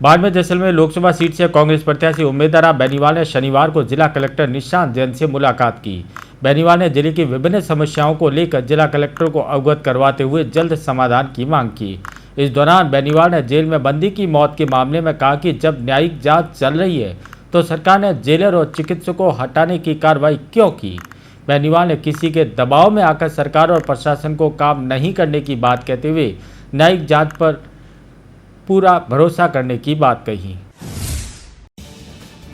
Barmer Jaisalmer Lok Sabha seat से कांग्रेस प्रत्याशी उम्मीदवार बेनीवाल ने शनिवार को जिला कलेक्टर निशांत जैन से मुलाकात की। बेनीवाल ने जिले की विभिन्न समस्याओं को लेकर जिला कलेक्टर को अवगत करवाते हुए जल्द समाधान की मांग की। इस दौरान बेनीवाल ने जेल में बंदी की मौत के मामले में कहा कि जब न्यायिक जांच चल रही है तो सरकार ने जेलर और चिकित्सकों को हटाने की कार्रवाई क्यों की। बेनीवाल ने किसी के दबाव में आकर सरकार और प्रशासन को काम नहीं करने की बात कहते हुए न्यायिक जांच पर पूरा भरोसा करने की बात कही।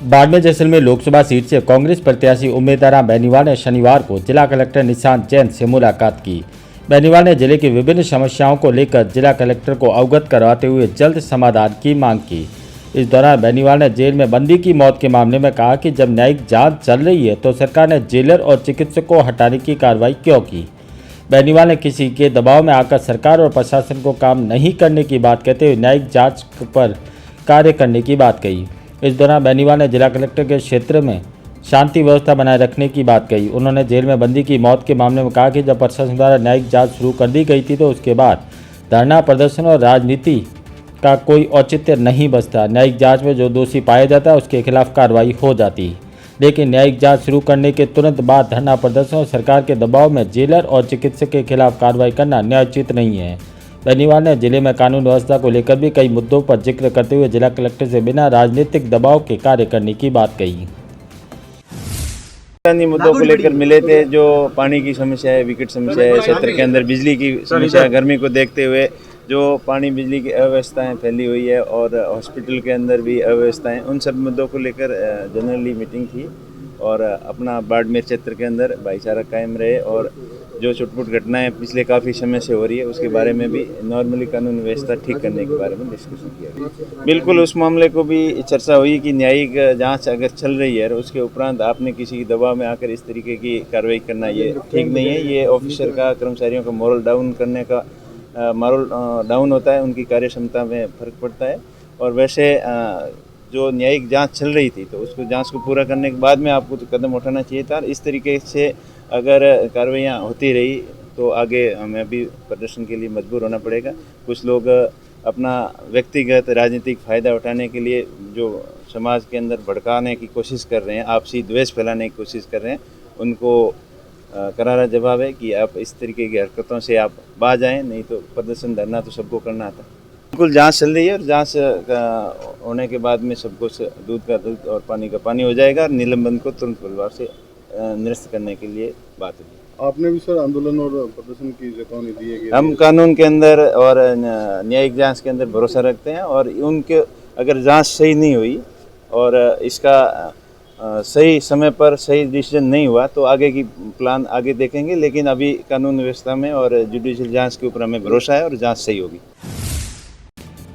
बाड़मेर जैसलमेर लोकसभा सीट से कांग्रेस प्रत्याशी उम्मीदवार बेनीवाल ने शनिवार को जिला कलेक्टर निशांत जैन से मुलाकात की। बेनीवाल ने जिले की विभिन्न समस्याओं को लेकर जिला कलेक्टर को अवगत करवाते हुए जल्द समाधान की मांग की। इस दौरान बेनीवाल ने जेल में बंदी की मौत के मामले में कहा कि जब न्यायिक जांच चल रही है तो सरकार ने जेलर और चिकित्सकों को हटाने की कार्रवाई क्यों की। बेनीवाल ने किसी के दबाव में आकर सरकार और प्रशासन को काम नहीं करने की बात कहते हुए न्यायिक जांच पर कार्य करने की बात कही। इस दौरान बेनीवाल ने जिला कलेक्टर के क्षेत्र में शांति व्यवस्था बनाए रखने की बात कही। उन्होंने जेल में बंदी की मौत के मामले में कहा कि जब प्रशासन द्वारा न्यायिक जांच शुरू कर दी गई थी तो उसके बाद धरना प्रदर्शन और राजनीति का कोई औचित्य नहीं बचता। न्यायिक जाँच में जो दोषी पाया जाता है उसके खिलाफ कार्रवाई हो जाती, लेकिन न्यायिक जांच शुरू करने के तुरंत बाद धरना प्रदर्शन और सरकार के दबाव में जेलर और चिकित्सक के खिलाफ कार्रवाई करना न्यायोचित नहीं है। बेनीवाल ने जिले में कानून व्यवस्था को लेकर भी कई मुद्दों पर जिक्र करते हुए जिला कलेक्टर से बिना राजनीतिक दबाव के कार्य करने की बात कही। मुद्दों को लेकर मिले थे, जो पानी की समस्या है, विकट समस्या है क्षेत्र के अंदर, बिजली की समस्या है, गर्मी को देखते हुए जो पानी बिजली की अव्यवस्थाएं फैली हुई है और हॉस्पिटल के अंदर भी अव्यवस्थाएं, उन सब मुद्दों को लेकर जनरली मीटिंग थी और अपना बाड़मेर क्षेत्र के अंदर भाईचारा कायम रहे और जो छुटपुट घटनाएं पिछले काफ़ी समय से हो रही है उसके बारे में भी नॉर्मली कानून व्यवस्था ठीक करने के बारे में डिस्कशन किया गया। बिल्कुल उस मामले को भी चर्चा हुई कि न्यायिक जाँच अगर चल रही है और उसके उपरांत आपने किसी के दबाव में आकर इस तरीके की कार्रवाई करना ये ठीक नहीं है। ये ऑफिसर का, कर्मचारियों का मोरल डाउन करने का मोरल डाउन होता है, उनकी कार्य क्षमता में फर्क पड़ता है। और वैसे जो न्यायिक जांच चल रही थी तो उसको जांच को पूरा करने के बाद में आपको तो कदम उठाना चाहिए था। इस तरीके से अगर कार्रवाइयाँ होती रही तो आगे हमें भी प्रदर्शन के लिए मजबूर होना पड़ेगा। कुछ लोग अपना व्यक्तिगत राजनीतिक फ़ायदा उठाने के लिए जो समाज के अंदर भड़काने की कोशिश कर रहे हैं, आपसी द्वेष फैलाने की कोशिश कर रहे हैं, उनको करारा जवाब है कि आप इस तरीके की हरकतों से आप बाज आएँ, नहीं तो प्रदर्शन धरना तो सबको करना आता। बिल्कुल जांच चल रही है और जांच होने के बाद में सब कुछ दूध का दूध और पानी का पानी हो जाएगा और निलंबन को तुरंत परिवार से निरस्त करने के लिए बात हुई। आपने भी सर आंदोलन और प्रदर्शन की चेतावनी दी है कि हम कानून के अंदर और न्यायिक जांच के अंदर भरोसा रखते हैं और उनके अगर जांच सही नहीं हुई और इसका सही समय पर सही डिसीजन नहीं हुआ तो आगे की प्लान आगे देखेंगे, लेकिन अभी कानून व्यवस्था में और जुडिशियल जांच के ऊपर हमें भरोसा है और जांच सही होगी।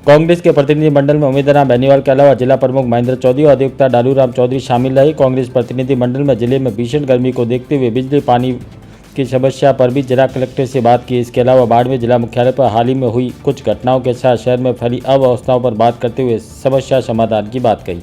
कांग्रेस के प्रतिनिधि मंडल में उम्मीदवार बेनीवाल के अलावा जिला प्रमुख महेंद्र चौधरी और अधिवक्ता डालूराम चौधरी शामिल रहे। कांग्रेस प्रतिनिधि मंडल में जिले में भीषण गर्मी को देखते हुए बिजली पानी की समस्या पर भी जिला कलेक्टर से बात की। इसके अलावा बाड़मेर जिला मुख्यालय पर हाल ही में हुई कुछ घटनाओं के साथ शहर में फैली अव्यवस्थाओं पर बात करते हुए समस्या समाधान की बात कही।